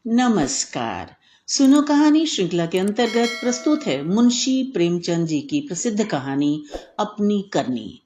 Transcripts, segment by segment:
नमस्कार। सुनो कहानी श्रृंखला के अंतर्गत प्रस्तुत है मुंशी प्रेमचंद जी की प्रसिद्ध कहानी अपनी करनी।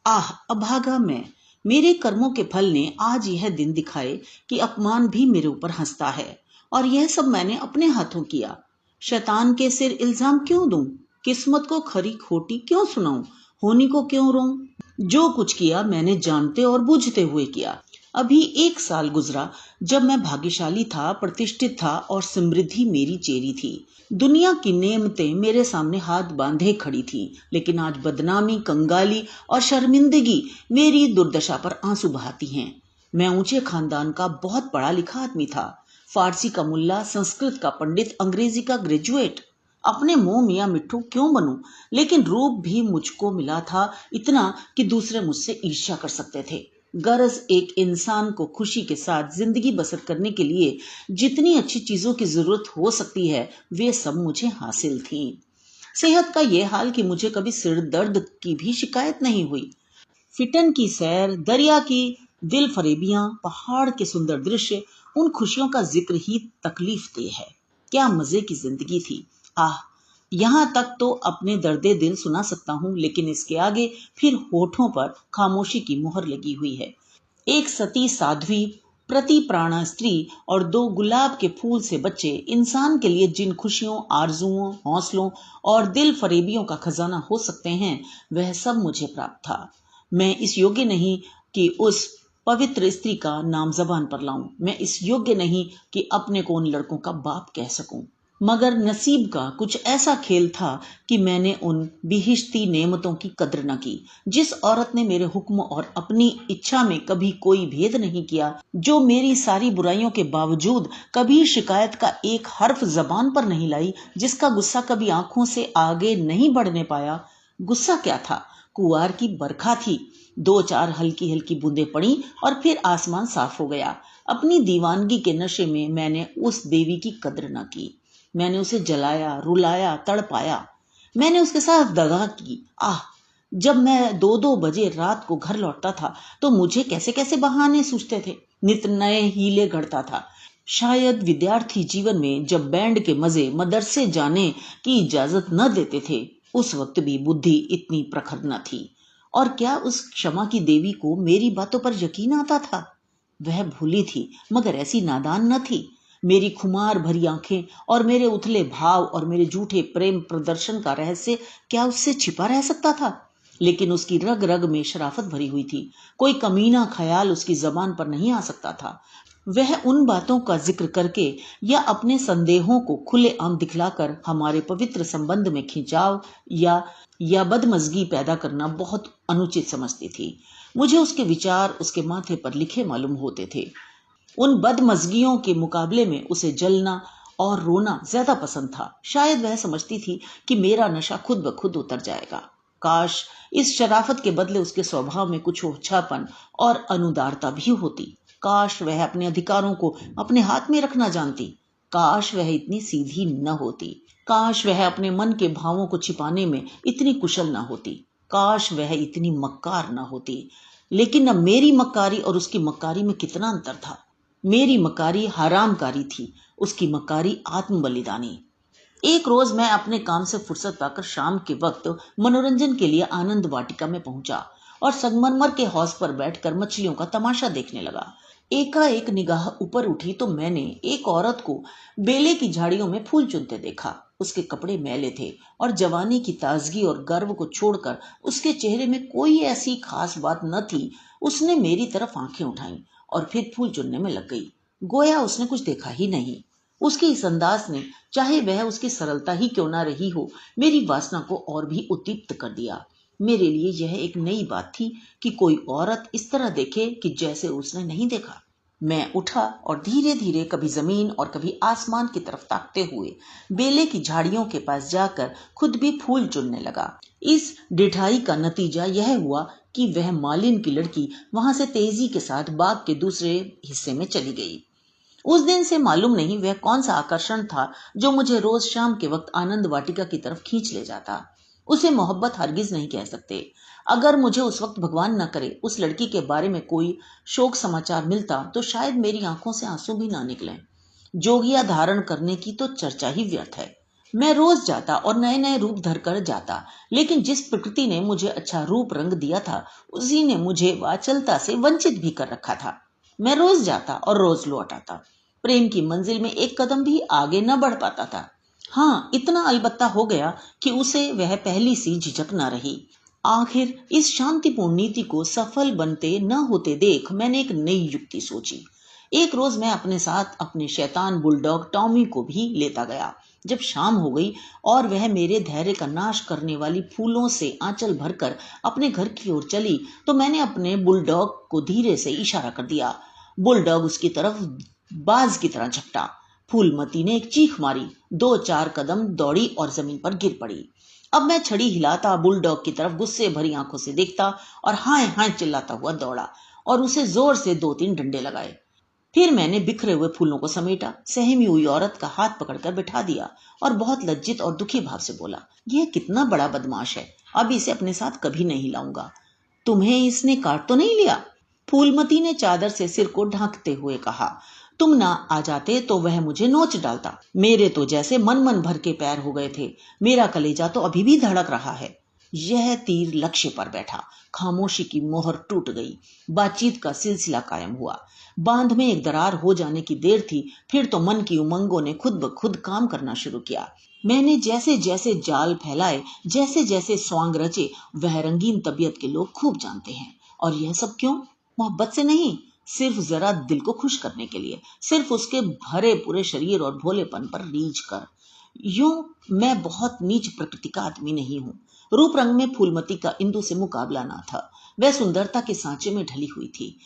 आह अभागा मैं, मेरे कर्मों के फल ने आज यह दिन दिखाए कि अपमान भी मेरे ऊपर हंसता है, और यह सब मैंने अपने हाथों किया। शैतान के सिर इल्जाम क्यों दूं? किस्मत को खरी खोटी क्यों सुनाऊं? होनी को क्यों रोऊं? जो कुछ किया मैंने जानते और बूझते हुए किया। अभी 1 साल गुजरा जब मैं भाग्यशाली था, प्रतिष्ठित था और समृद्धि मेरी चेरी थी। दुनिया की नेमतें मेरे सामने हाथ बांधे खड़ी थी, लेकिन आज बदनामी, कंगाली और शर्मिंदगी मेरी दुर्दशा पर आंसू बहाती हैं। मैं ऊंचे खानदान का बहुत पढ़ा लिखा आदमी था। फारसी का मुल्ला, संस्कृत का पंडित, अंग्रेजी का ग्रेजुएट। अपने मुंह मियाँ मिट्ठू क्यों बनूं, लेकिन रूप भी मुझको मिला था इतना कि दूसरे मुझसे ईर्ष्या कर सकते थे। गरज एक इंसान को खुशी के साथ जिंदगी बसर करने के लिए जितनी अच्छी चीजों की जरूरत हो सकती है, वे सब मुझे हासिल थी। सेहत का यह हाल कि मुझे कभी सिर दर्द की भी शिकायत नहीं हुई। फिटन की सैर, दरिया की दिल फरेबियां, पहाड़ के सुंदर दृश्य, उन खुशियों का जिक्र ही तकलीफ दे है। क्या मजे की जिंदगी थी। आह, यहाँ तक तो अपने दर्दे दिल सुना सकता हूँ, लेकिन इसके आगे फिर होठों पर खामोशी की मुहर लगी हुई है। एक सती साध्वी, प्रति प्राणा स्त्री और 2 गुलाब के फूल से बच्चे इंसान के लिए जिन खुशियों, आरजुओं, हौसलों और दिल फरेबियों का खजाना हो सकते हैं, वह सब मुझे प्राप्त था। मैं इस योग्य नहीं कि उस पवित्र स्त्री का नाम जबान पर लाऊं। मैं इस योग्य नहीं कि अपने को उन लड़कों का बाप कह सकूं। मगर नसीब का कुछ ऐसा खेल था कि मैंने उन बिहिश्ती नेमतों की कद्र न की। जिस औरत ने मेरे हुक्म और अपनी इच्छा में कभी कोई भेद नहीं किया, जो मेरी सारी बुराइयों के बावजूद कभी शिकायत का एक हर्फ जबान पर नहीं लाई, जिसका गुस्सा कभी आंखों से आगे नहीं बढ़ने पाया। गुस्सा क्या था? कुआर की बरखा थी। 2-4 हल्की हल्की बूंदें पड़ी और फिर आसमान साफ हो गया। अपनी दीवानगी के नशे में मैंने उस देवी की कद्र न की। मैंने उसे जलाया, रुलाया, तड़पाया। मैंने उसके साथ दगा की। आह, जब मैं 2-2 बजे रात को घर लौटता था तो मुझे कैसे कैसे बहाने सूझते थे, नित नए हीले घड़ता था। शायद विद्यार्थी जीवन में जब बैंड के मजे मदरसे जाने की इजाजत न देते थे, उस वक्त भी बुद्धि इतनी प्रखर न थी। और क्या उस क्षमा की देवी को मेरी बातों पर यकीन आता था? वह भूली थी, मगर ऐसी नादान न थी। मेरी खुमार भरी आंखें और मेरे उथले भाव और मेरे झूठे प्रेम प्रदर्शन का रहस्य क्या उससे छिपा रह सकता था? लेकिन उसकी रग रग में शराफत भरी हुई थी। कोई कमीना ख्याल उसकी जबान पर नहीं आ सकता था। वह उन बातों का जिक्र करके या अपने संदेहों को खुलेआम दिखलाकर हमारे पवित्र संबंध में खिंचाव या बदमजगी पैदा करना बहुत अनुचित समझती थी। मुझे उसके विचार उसके माथे पर लिखे मालूम होते थे। उन बदमजगियों के मुकाबले में उसे जलना और रोना ज्यादा पसंद था। शायद वह समझती थी कि मेरा नशा खुद ब खुद उतर जाएगा। काश इस शराफत के बदले उसके स्वभाव में कुछ ओछापन और अनुदारता भी होती। काश वह अपने अधिकारों को अपने हाथ में रखना जानती। काश वह इतनी सीधी न होती। काश वह अपने मन के भावों को छिपाने में इतनी कुशल न होती। काश वह इतनी मक्कार न होती। लेकिन अब मेरी मक्कारी और उसकी मक्कारी में कितना अंतर था। मेरी मकारी हरामकारी थी, उसकी मकारी आत्म बलिदानी। एक रोज मैं अपने काम से फुर्सत पाकर शाम के वक्त मनोरंजन के लिए आनंद वाटिका में पहुंचा और संगमरमर के हौज पर बैठकर मछलियों का तमाशा देखने लगा। एकाएक निगाह ऊपर उठी तो मैंने एक औरत को बेले की झाड़ियों में फूल चुनते देखा। उसके कपड़े मैले थे और जवानी की ताजगी और गर्व को छोड़कर उसके चेहरे में कोई ऐसी खास बात न थी। उसने मेरी तरफ आंखें उठाई और फिर फूल चुनने में लग गई, गोया उसने कुछ देखा ही नहीं। उसके इस अंदाज ने, चाहे वह उसकी सरलता ही क्यों ना रही हो, मेरी वासना को और भी उद्दीप्त कर दिया। मेरे लिए यह एक नई बात थी कि कोई औरत इस तरह देखे कि जैसे उसने नहीं देखा। मैं उठा और धीरे धीरे कभी जमीन और कभी आसमान की तरफ ताकते हुए बेले की झाड़ियों के पास जाकर खुद भी फूल चुनने लगा। इस डिठाई का नतीजा यह हुआ कि वह मालिन की लड़की वहां से तेजी के साथ बाग के दूसरे हिस्से में चली गई। उस दिन से मालूम नहीं वह कौन सा आकर्षण था जो मुझे रोज शाम के वक्त आनंद वाटिका की तरफ खींच ले जाता। उसे मोहब्बत हरगिज नहीं कह सकते। अगर मुझे उस वक्त भगवान न करे उस लड़की के बारे में कोई शोक समाचार मिलता तो शायद मेरी आंखों से आंसू भी ना निकले। जोगिया धारण करने की तो चर्चा ही व्यर्थ है। मैं रोज जाता और नए नए रूप धरकर जाता, लेकिन जिस प्रकृति ने मुझे अच्छा रूप रंग दिया था, उसी ने मुझे वाचलता से वंचित भी कर रखा था। मैं रोज जाता और रोज लौट आता, प्रेम की मंजिल में एक कदम भी आगे न बढ़ पाता था। हाँ, इतना अलबत्ता हो गया कि उसे वह पहली सी झिझक न रही। आखिर इस शांतिपूर्ण नीति को सफल बनते न होते देख मैंने एक नई युक्ति सोची। एक रोज मैं अपने साथ अपने शैतान बुलडॉग टॉमी को भी लेता गया। जब शाम हो गई और वह मेरे धैर्य का नाश करने वाली फूलों से आंचल भरकर अपने घर की ओर चली, तो मैंने अपने बुलडॉग को धीरे से इशारा कर दिया। बुलडॉग उसकी तरफ बाज की तरह झपटा। फूलमती ने एक चीख मारी, 2-4 कदम दौड़ी और जमीन पर गिर पड़ी। अब मैं छड़ी हिलाता बुलडॉग की तरफ गुस्से भरी आंखों से देखता और हाय हाय चिल्लाता हुआ दौड़ा और उसे जोर से 2-3 डंडे लगाए। फिर मैंने बिखरे हुए फूलों को समेटा, सहमी हुई औरत का हाथ पकड़कर बिठा दिया और बहुत लज्जित और दुखी भाव से बोला, यह कितना बड़ा बदमाश है, अब इसे अपने साथ कभी नहीं लाऊंगा। तुम्हें इसने काट तो नहीं लिया? फूलमती ने चादर से सिर को ढांकते हुए कहा। तुम ना आ जाते तो वह मुझे नोच डालता। मेरे तो जैसे मन मन भर के पैर हो गए थे। मेरा कलेजा तो अभी भी धड़क रहा है। यह तीर लक्ष्य पर बैठा। खामोशी की मोहर टूट गई। बातचीत का सिलसिला कायम हुआ। बांध में एक दरार हो जाने की देर थी, फिर तो मन की उमंगों ने खुद ब खुद काम करना शुरू किया। मैंने जैसे जैसे जाल फैलाए, जैसे जैसे स्वांग रचे, वह रंगीन तबीयत के लोग खूब जानते हैं। और यह सब क्यों? मोहब्बत से नहीं, सिर्फ जरा दिल को खुश करने के लिए, सिर्फ उसके भरे पूरे शरीर और भोलेपन पर रीझ कर। यूं मैं बहुत नीच प्रकृति का आदमी नहीं हूं। रूप रंग में फूलमती का इंदु से मुकाबला ना था। वह सुंदरता के सांचे में ढली हुई थी।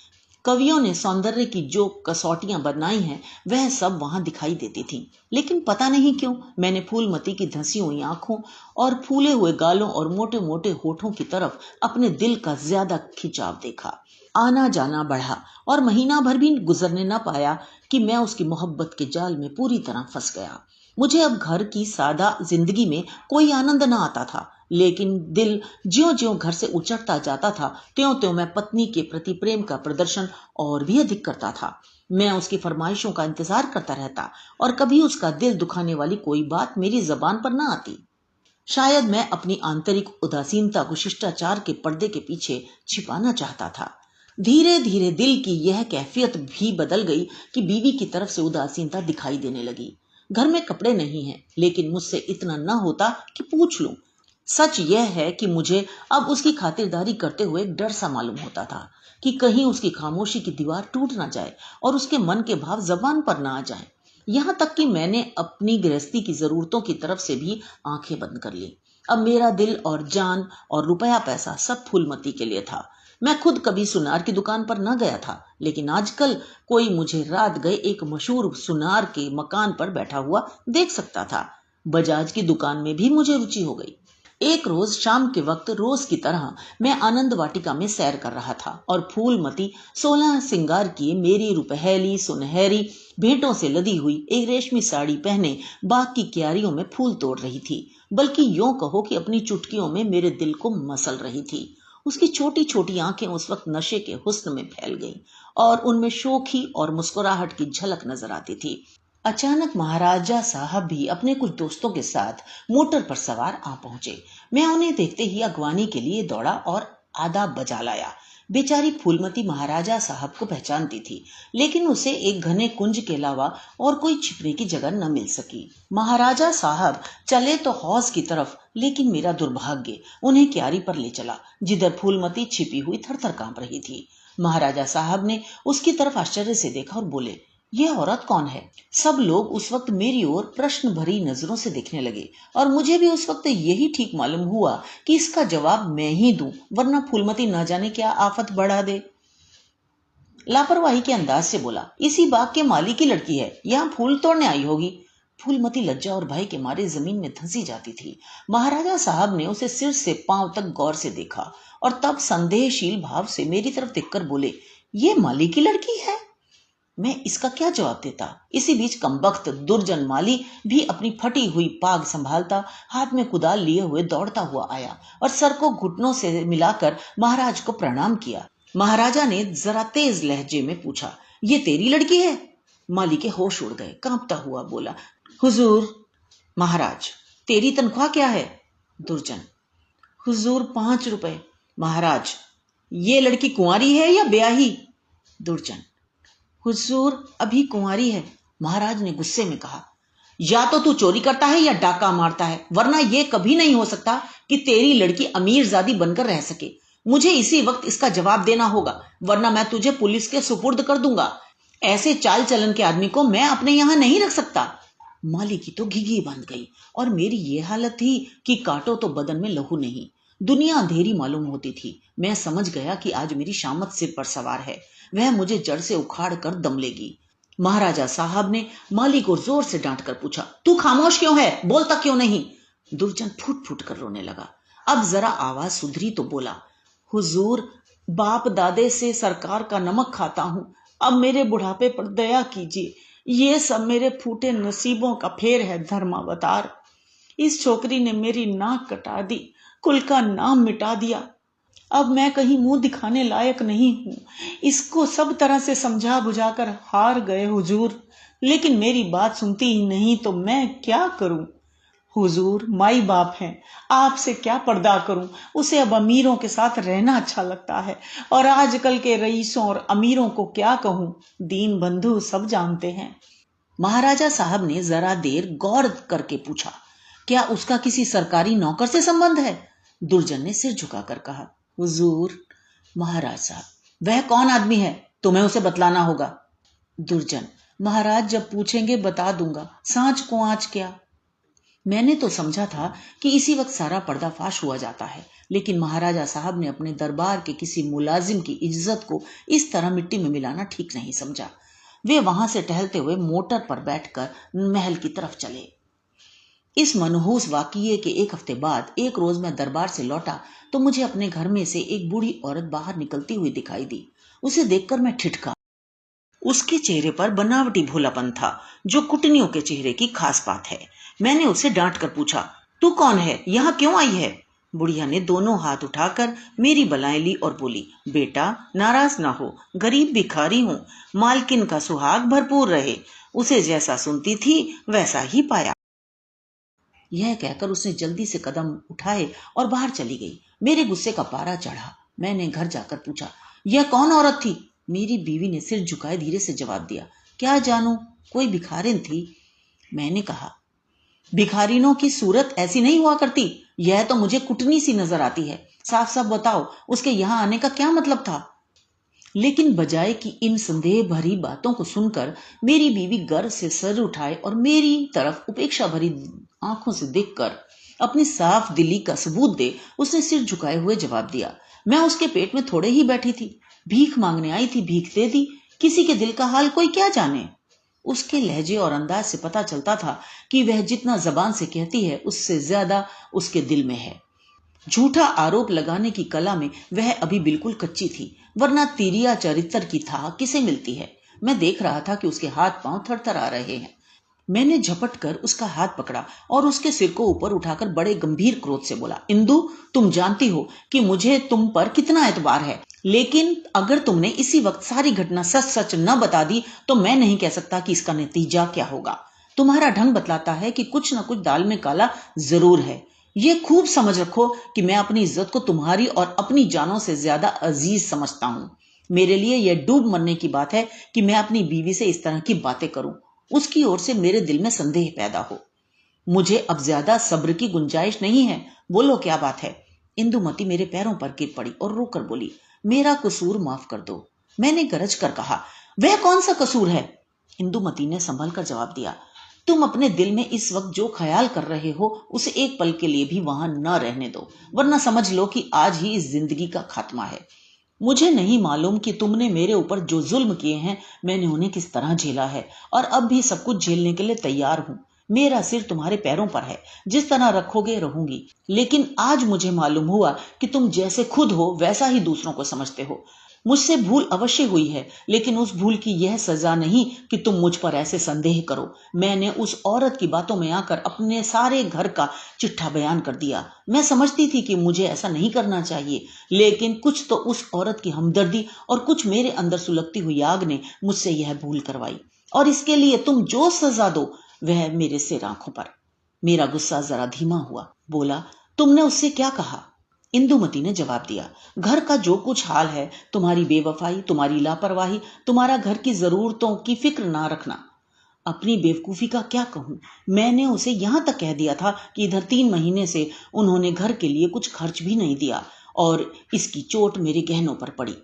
कवियों ने सौंदर्य की जो कसौटियां बनाई हैं, वह सब वहां दिखाई देती थीं। लेकिन पता नहीं क्यों मैंने फूलमती की धंसी हुई आंखों और फूले हुए गालों और मोटे मोटे होठों की तरफ अपने दिल का ज्यादा खिंचाव देखा। आना जाना बढ़ा और महीना भर भी गुजरने न पाया कि मैं उसकी मोहब्बत के जाल में पूरी तरह फंस गया। मुझे अब घर की सादा जिंदगी में कोई आनंद न आता था, लेकिन दिल ज्यों ज्यों घर से उचटता जाता था, त्यों त्यों मैं पत्नी के प्रति प्रेम का प्रदर्शन और भी अधिक करता था। मैं उसकी फरमाइशों का इंतजार करता रहता और कभी उसका दिल दुखाने वाली कोई बात मेरी जबान पर न आती। शायद मैं अपनी आंतरिक उदासीनता को शिष्टाचार के पर्दे के पीछे छिपाना चाहता था। धीरे धीरे दिल की यह कैफियत भी बदल गई कि बीवी की तरफ से उदासीनता दिखाई देने लगी। घर में कपड़े नहीं हैं, लेकिन मुझसे इतना न होता कि पूछ लूं। सच यह है कि मुझे अब उसकी खातिरदारी करते हुए डर सा मालूम होता था कि कहीं उसकी खामोशी की दीवार टूट ना जाए और उसके मन के भाव जबान पर ना आ जाए। यहाँ तक कि मैंने अपनी गृहस्थी की जरूरतों की तरफ से भी आंखें बंद कर ली। अब मेरा दिल और जान और रुपया पैसा सब फूलमती के लिए था। मैं खुद कभी सुनार की दुकान पर न गया था, लेकिन आजकल कोई मुझे रात गए एक मशहूर सुनार के मकान पर बैठा हुआ देख सकता था। बजाज की दुकान में भी मुझे रुचि हो गई। एक रोज शाम के वक्त रोज की तरह मैं आनंद वाटिका में सैर कर रहा था और फूलमती 16 सिंगार किए मेरी रुपहली सुनहरी भेंटों से लदी हुई एक रेशमी साड़ी पहने बाग की क्यारियों में फूल तोड़ रही थी, बल्कि यूं कहो कि अपनी चुटकियों में मेरे दिल को मसल रही थी। उसकी छोटी छोटी आंखें उस वक्त नशे के हुस्न में फैल गईं और उनमें शोखी और मुस्कुराहट की झलक नजर आती थी। अचानक महाराजा साहब भी अपने कुछ दोस्तों के साथ मोटर पर सवार आ पहुंचे। मैं उन्हें देखते ही अगवानी के लिए दौड़ा और आदाब बजा लाया। बेचारी फूलमती महाराजा साहब को पहचानती थी, लेकिन उसे एक घने कुंज के अलावा और कोई छिपने की जगह न मिल सकी। महाराजा साहब चले तो हौज की तरफ, लेकिन मेरा दुर्भाग्य उन्हें क्यारी पर ले चला, जिधर फूलमती छिपी हुई थरथर कांप रही थी। महाराजा साहब ने उसकी तरफ आश्चर्य से देखा और बोले, यह औरत कौन है? सब लोग उस वक्त मेरी ओर प्रश्न भरी नजरों से देखने लगे और मुझे भी उस वक्त यही ठीक मालूम हुआ कि इसका जवाब मैं ही दूं, वरना फूलमती न जाने क्या आफत बढ़ा दे। लापरवाही के अंदाज से बोला, इसी बाग के माली की लड़की है, यहाँ फूल तोड़ने आई होगी। फूलमती लज्जा और भय के मारे जमीन में धंसी जाती थी। महाराजा साहब ने उसे सिर से पांव तक गौर से देखा और तब संदेहशील भाव से मेरी तरफ देखकर बोले, ये माली की लड़की है? मैं इसका क्या जवाब देता? इसी बीच कमबख्त दुर्जन माली भी अपनी फटी हुई पाग संभालता हाथ में कुदाल लिए हुए दौड़ता हुआ आया और सर को घुटनों से मिलाकर महाराज को प्रणाम किया। महाराजा ने जरा तेज लहजे में पूछा, ये तेरी लड़की है? माली के होश उड़ गए। कांपता हुआ बोला, हुजूर। महाराज, तेरी तनख्वाह क्या है? दुर्जन, हुजूर 5 रुपए। महाराज, ये लड़की कुंवारी है या ब्याही? दुर्जन, हुजूर अभी कुंवारी है। महाराज ने गुस्से में कहा, या तो तू चोरी करता है या डाका मारता है, वरना यह कभी नहीं हो सकता कि तेरी लड़की अमीरजादी बनकर रह सके। मुझे इसी वक्त इसका जवाब देना होगा, वरना मैं तुझे पुलिस के सुपुर्द कर दूंगा। ऐसे चाल चलन के आदमी को मैं अपने यहां नहीं रख सकता। माली की तो घिघी बंध गई और मेरी ये हालत थी कि काटो तो बदन में लहू नहीं। दुनिया अंधेरी मालूम होती थी। मैं समझ गया कि आज मेरी शामत सिर पर सवार है, वह मुझे जड़ से उखाड़ कर दम लेगी। महाराजा साहब ने माली को जोर से डांट कर पूछा, तू खामोश क्यों है, बोलता क्यों नहीं? दुर्जन फूट फूट कर रोने लगा। अब जरा आवाज सुधरी तो बोला, हुजूर, बाप दादे से सरकार का नमक खाता हूं, अब मेरे बुढ़ापे पर दया कीजिए। ये सब मेरे फूटे नसीबों का फेर है धर्मावतार। इस छोकरी ने मेरी नाक कटा दी, कुल का नाम मिटा दिया। अब मैं कहीं मुंह दिखाने लायक नहीं हूं। इसको सब तरह से समझा बुझाकर हार गए हुजूर, लेकिन मेरी बात सुनती ही नहीं, तो मैं क्या करूं? हुजूर, माई बाप हैं, आपसे क्या पर्दा करूं? उसे अब अमीरों के साथ रहना अच्छा लगता है, और आजकल के रईसों और अमीरों को क्या कहूं, दीन बंधु सब जानते हैं। महाराजा साहब ने जरा देर गौर करके पूछा, क्या उसका किसी सरकारी नौकर से संबंध है? दुर्जन ने सिर झुकाकर कहा, हुजूर। महाराज साहब, वह कौन आदमी है? तुम्हें उसे बतलाना होगा। दुर्जन, महाराज जब पूछेंगे बता दूंगा, सांच को आंच क्या। मैंने तो समझा था कि इसी वक्त सारा पर्दाफाश हुआ जाता है, लेकिन महाराजा साहब ने अपने दरबार के किसी मुलाजिम की इज्जत को इस तरह मिट्टी में मिलाना ठीक नहीं समझा। वे वहां से टहलते हुए मोटर पर बैठकर महल की तरफ चले। इस मनहूस वाकये के 1 हफ्ते बाद एक रोज मैं दरबार से लौटा तो मुझे अपने घर में से एक बूढ़ी औरत बाहर निकलती हुई दिखाई दी। उसे देखकर मैं ठिठका। उसके चेहरे पर बनावटी भोलापन था, जो कुटनियों के चेहरे की खास बात है। मैंने उसे डांट कर पूछा, तू कौन है, यहाँ क्यों आई है? बुढ़िया ने दोनों हाथ उठाकर मेरी बलाएं ली और बोली, बेटा नाराज ना हो, गरीब भिखारी हूं, मालकिन का सुहाग भरपूर रहे। उसे जैसा सुनती थी वैसा ही पाया। यह कहकर उसने जल्दी से कदम उठाए और बाहर चली गई। मेरे गुस्से का पारा चढ़ा। मैंने घर जाकर पूछा, यह कौन औरत थी? मेरी बीवी ने सिर झुकाए धीरे से जवाब दिया, क्या जानूं, कोई भिखारिन थी। मैंने कहा, भिखारिनों की सूरत ऐसी नहीं हुआ करती, यह तो मुझे कुटनी सी नजर आती है। साफ साफ बताओ, उसके यहां आने का क्या मतलब था? लेकिन बजाय कि इन संदेह भरी बातों को सुनकर मेरी बीवी गर्व से सर उठाए और मेरी तरफ उपेक्षा भरी आंखों से देखकर अपनी साफ दिली का सबूत दे, उसने सिर झुकाए हुए जवाब दिया, मैं उसके पेट में थोड़े ही बैठी थी, भीख मांगने आई थी, भीख दे दी। किसी के दिल का हाल कोई क्या जाने। उसके लहजे और अंदाज से पता चलता था कि वह जितना जबान से कहती है उससे ज्यादा उसके दिल में है। झूठा आरोप लगाने की कला में वह अभी बिल्कुल कच्ची थी, वरना तिरिया चरित्र की था किसे मिलती है। मैं देख रहा था कि उसके हाथ पांव थरथरा रहे हैं। मैंने झपट कर उसका हाथ पकड़ा और उसके सिर को ऊपर उठाकर बड़े गंभीर क्रोध से बोला, इंदु, तुम जानती हो कि मुझे तुम पर कितना एतबार है, लेकिन अगर तुमने इसी वक्त सारी घटना सच सच न बता दी तो मैं नहीं कह सकता कि इसका नतीजा क्या होगा। तुम्हारा ढंग बतलाता है कि कुछ न कुछ दाल में काला जरूर है। ये खूब समझ रखो कि मैं अपनी इज्जत को तुम्हारी और अपनी जानों से ज्यादा अजीज समझता हूं। मेरे लिए यह डूब मरने की बात है कि मैं अपनी बीवी से इस तरह की बातें करूं, उसकी ओर से मेरे दिल में संदेह पैदा हो। मुझे अब ज्यादा सब्र की गुंजाइश नहीं है, बोलो क्या बात है। इंदुमती मेरे पैरों पर गिर पड़ी और रोकर बोली, मेरा कसूर माफ कर दो। मैंने गरज कर कहा, वह कौन सा कसूर है? इंदुमती ने संभल कर जवाब दिया, तुम अपने दिल में इस वक्त जो ख्याल कर रहे हो उसे एक पल के लिए भी वहां न रहने दो, वरना समझ लो कि आज ही इस जिंदगी का खात्मा है। मुझे नहीं मालूम कि तुमने मेरे ऊपर जो जुल्म किए हैं मैंने उन्हें किस तरह झेला है, और अब भी सब कुछ झेलने के लिए तैयार हूं। मेरा सिर तुम्हारे पैरों पर है, जिस तरह रखोगे रहूंगी। लेकिन आज मुझे मालूम हुआ कि तुम जैसे खुद हो वैसा ही दूसरों को समझते हो। मुझसे भूल अवश्य हुई है, लेकिन उस भूल की यह सजा नहीं कि तुम मुझ पर ऐसे संदेह करो। मैंने उस औरत की बातों में आकर अपने सारे घर का चिट्ठा बयान कर दिया। मैं समझती थी कि मुझे ऐसा नहीं करना चाहिए, लेकिन कुछ तो उस औरत की हमदर्दी और कुछ मेरे अंदर सुलगती हुई आग ने मुझसे यह भूल करवाई। और इसके लिए तुम जो सजा दो वह मेरे सिर आंखों पर। मेरा गुस्सा जरा धीमा हुआ। बोला, तुमने उससे क्या कहा? इंदुमती ने जवाब दिया, घर का जो कुछ हाल है, तुम्हारी बेवफाई, तुम्हारी लापरवाही, तुम्हारा घर की जरूरतों की फिक्र ना रखना। अपनी बेवकूफी का क्या कहूं। मैंने उसे यहां तक कह दिया था कि इधर 3 महीने से उन्होंने घर के लिए कुछ खर्च भी नहीं दिया और इसकी चोट मेरे गहनों पर पड़ी।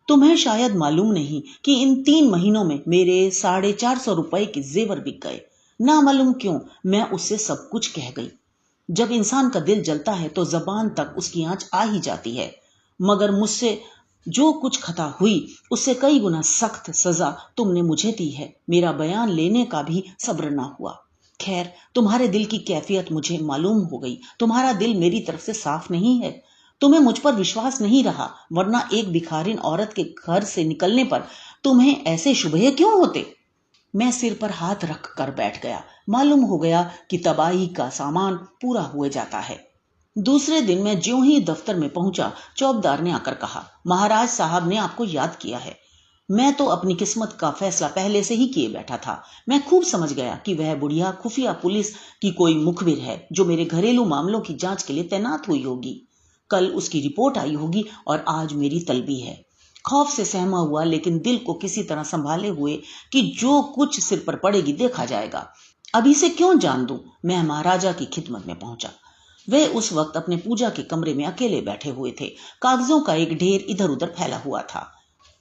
तुम्हें शायद मालूम नहीं कि इन 3 महीनों में मेरे 450 रुपए के जेवर बिक गए। ना मालूम क्यों मैं उससे सब कुछ कह गई। जब इंसान का दिल जलता है तो जबान तक उसकी आंच आ ही जाती है। मगर मुझसे जो कुछ खता हुई उससे कई गुना सख्त सजा तुमने मुझे दी है। मेरा बयान लेने का भी सब्र ना हुआ। खैर, तुम्हारे दिल की कैफियत मुझे मालूम हो गई। तुम्हारा दिल मेरी तरफ से साफ नहीं है। तुम्हें मुझ पर विश्वास नहीं रहा, वरना एक भिखारिन औरत के घर से निकलने पर तुम्हें ऐसे शुभे क्यों होते? मैं सिर पर हाथ रख कर बैठ गया। मालूम हो गया कि तबाही का सामान पूरा हुए जाता है। दूसरे दिन मैं ज्यों ही दफ्तर में पहुंचा, चौबदार ने आकर कहा, महाराज साहब ने आपको याद किया है। मैं तो अपनी किस्मत का फैसला पहले से ही किए बैठा था। मैं खूब समझ गया कि वह बुढ़िया खुफिया पुलिस की कोई मुखबिर है जो मेरे घरेलू मामलों की जांच के लिए तैनात हुई होगी। कल उसकी रिपोर्ट आई होगी और आज मेरी तलबी है। खौफ से सहमा हुआ, लेकिन दिल को किसी तरह संभाले हुए कि जो कुछ सिर पर पड़ेगी देखा जाएगा। अभी से क्यों जान दूं, मैं महाराजा की खिदमत में पहुंचा। वे उस वक्त अपने पूजा के कमरे में अकेले बैठे हुए थे। कागजों का एक ढेर इधर उधर फैला हुआ था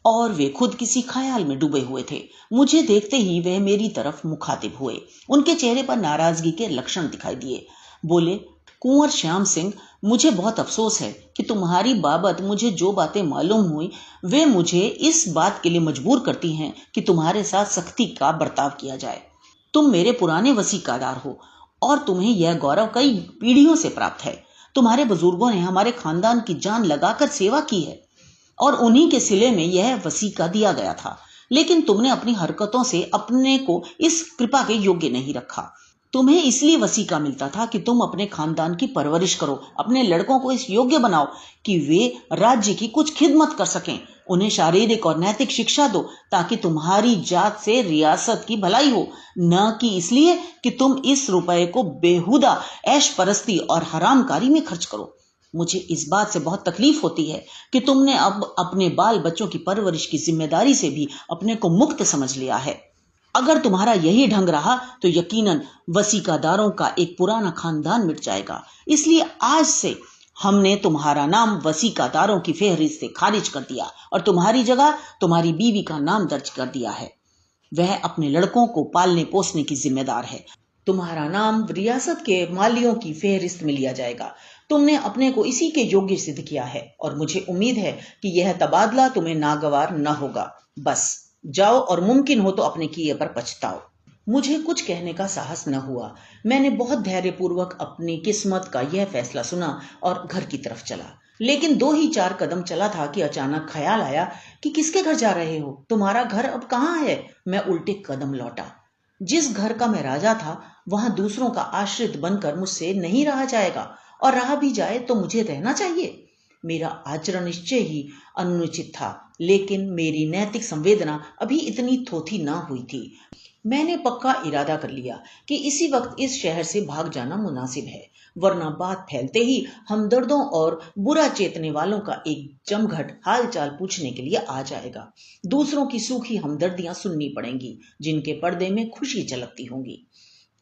और वे खुद किसी ख्याल में डूबे हुए थे। मुझे देखते ही वह मेरी तरफ मुखातिब हुए। उनके चेहरे पर नाराजगी के लक्षण दिखाई दिए। बोले, कुंवर श्याम सिंह, मुझे बहुत अफसोस है कि तुम्हारी बाबत मुझे जो बातें मालूम हुई वे मुझे इस बात के लिए मजबूर करती हैं कि तुम्हारे साथ सख्ती का बर्ताव किया जाए। तुम मेरे पुराने वसीकादार हो और तुम्हें यह गौरव कई पीढ़ियों से प्राप्त है। तुम्हारे बुजुर्गों ने हमारे खानदान की जान लगाकर सेवा की है और उन्हीं के सिले में यह वसीका दिया गया था। लेकिन तुमने अपनी हरकतों से अपने को इस कृपा के योग्य नहीं रखा। तुम्हें इसलिए वसीका मिलता था कि तुम अपने खानदान की परवरिश करो, अपने लड़कों को इस योग्य बनाओ कि वे राज्य की कुछ खिदमत कर सकें। उन्हें शारीरिक और नैतिक शिक्षा दो ताकि तुम्हारी जात से रियासत की भलाई हो, न कि इसलिए कि तुम इस रुपए को बेहुदा ऐश परस्ती और हरामकारी में खर्च करो। मुझे इस बात से बहुत तकलीफ होती है कि तुमने अब अपने बाल बच्चों की परवरिश की जिम्मेदारी से भी अपने को मुक्त समझ लिया है। अगर तुम्हारा यही ढंग रहा तो यकीनन वसीकादारों का एक पुराना खानदान मिट जाएगा। इसलिए आज से हमने तुम्हारा नाम वसीकादारों की फेहरिस्त से खारिज कर दिया और तुम्हारी जगह तुम्हारी बीवी का नाम दर्ज कर दिया है। वह अपने लड़कों को पालने पोसने की जिम्मेदार है। तुम्हारा नाम रियासत के मालियों की फेहरिस्त में लिया जाएगा। तुमने अपने को इसी के योग्य सिद्ध किया है और मुझे उम्मीद है कि यह तबादला तुम्हें नागवार न होगा। बस जाओ और मुमकिन हो तो अपने किए पर पछताओ। मुझे कुछ कहने का साहस न हुआ। मैंने बहुत धैर्यपूर्वक अपनी किस्मत का यह फैसला सुना और घर की तरफ चला। लेकिन 2 ही 4 कदम चला था कि अचानक ख्याल आया कि किसके घर जा रहे हो? तुम्हारा घर अब कहाँ है? मैं उल्टे कदम लौटा। जिस घर का मैं राजा था वहां दूसरों का आश्रित बनकर मुझसे नहीं रहा जाएगा, और रहा भी जाए तो मुझे रहना चाहिए। मेरा आचरण निश्चय ही अनुचित था, लेकिन मेरी नैतिक संवेदना अभी इतनी थोथी ना हुई थी। मैंने पक्का इरादा कर लिया कि इसी वक्त इस शहर से भाग जाना मुनासिब है, वरना बात फैलते ही हमदर्दों और बुरा चेतने वालों का एक जमघट हालचाल पूछने के लिए आ जाएगा। दूसरों की सूखी हमदर्दियां सुननी पड़ेंगी जिनके पर्दे में खुशी झलकती होंगी।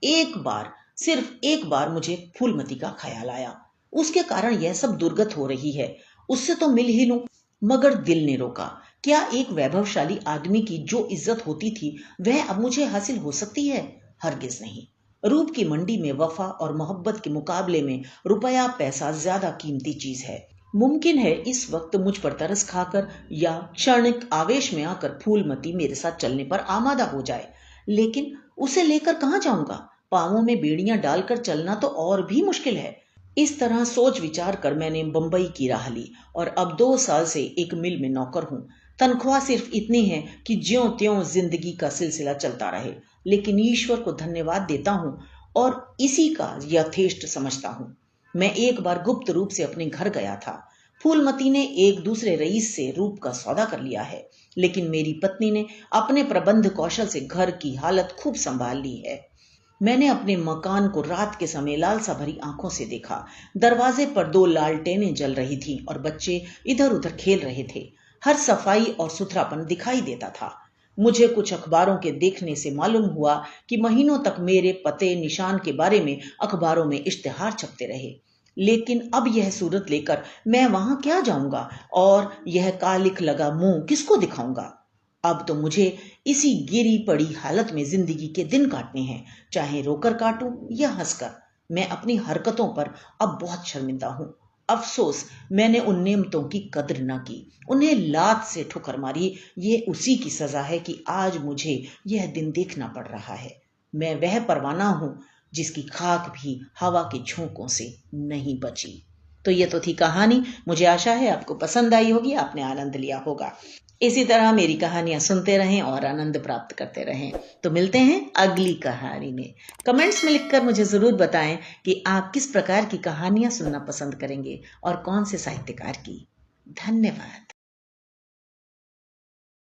एक बार, सिर्फ एक बार मुझे फूलमती का ख्याल आया। उसके कारण यह सब दुर्गत हो रही है, उससे तो मिल ही लूं। मगर दिल ने रोका। क्या एक वैभवशाली आदमी की जो इज्जत होती थी वह अब मुझे हासिल हो सकती है? हरगिज नहीं। रूप की मंडी में वफा और मोहब्बत के मुकाबले में रुपया पैसा ज्यादा कीमती चीज है। मुमकिन है इस वक्त मुझ पर तरस खाकर या क्षणिक आवेश में आकर फूलमती मेरे साथ चलने पर आमादा हो जाए, लेकिन उसे लेकर कहां जाऊंगा? पांवों में बेड़ियां डालकर चलना तो और भी मुश्किल है। इस तरह सोच विचार कर मैंने बंबई की राह ली और अब 2 साल से एक मिल में नौकर हूं। तनख्वाह सिर्फ इतनी है कि ज्यों त्यों जिंदगी का सिलसिला चलता रहे, लेकिन ईश्वर को धन्यवाद देता हूं और इसी का यथेष्ट समझता हूं। मैं एक बार गुप्त रूप से अपने घर गया था। फूलमती ने एक दूसरे रईस से रूप का सौदा कर लिया है, लेकिन मेरी पत्नी ने अपने प्रबंध कौशल से घर की हालत खूब संभाल ली है। मैंने अपने मकान को रात के समय लालसा भरी आंखों से देखा। दरवाजे पर 2 लालटेनें जल रही थीं और बच्चे इधर उधर खेल रहे थे। हर सफाई और सुथरापन दिखाई देता था। मुझे कुछ अखबारों के देखने से मालूम हुआ कि महीनों तक मेरे पते निशान के बारे में अखबारों में इश्तिहार छपते रहे। लेकिन अब यह सूरत लेकर मैं वहां क्या जाऊंगा और यह कालिख लगा मुंह किसको दिखाऊंगा। अब तो मुझे इसी गिरी पड़ी हालत में जिंदगी के दिन काटने हैं, चाहे रोकर काटूं या हंसकर। मैं अपनी हरकतों पर अब बहुत शर्मिंदा हूं। अफसोस मैंने उन नेमतों की कद्र न की, उन्हें लात से ठुकर मारी। ये उसी की सजा है कि आज मुझे यह दिन देखना पड़ रहा है। मैं वह परवाना हूं जिसकी खाक भी हवा के झोंकों से नहीं बची। तो ये तो थी कहानी। मुझे आशा है आपको पसंद आई होगी, आपने आनंद लिया होगा। इसी तरह मेरी कहानियां सुनते रहें और आनंद प्राप्त करते रहें। तो मिलते हैं अगली कहानी में। कमेंट्स में लिखकर मुझे जरूर बताएं कि आप किस प्रकार की कहानियां सुनना पसंद करेंगे और कौन से साहित्यकार की। धन्यवाद।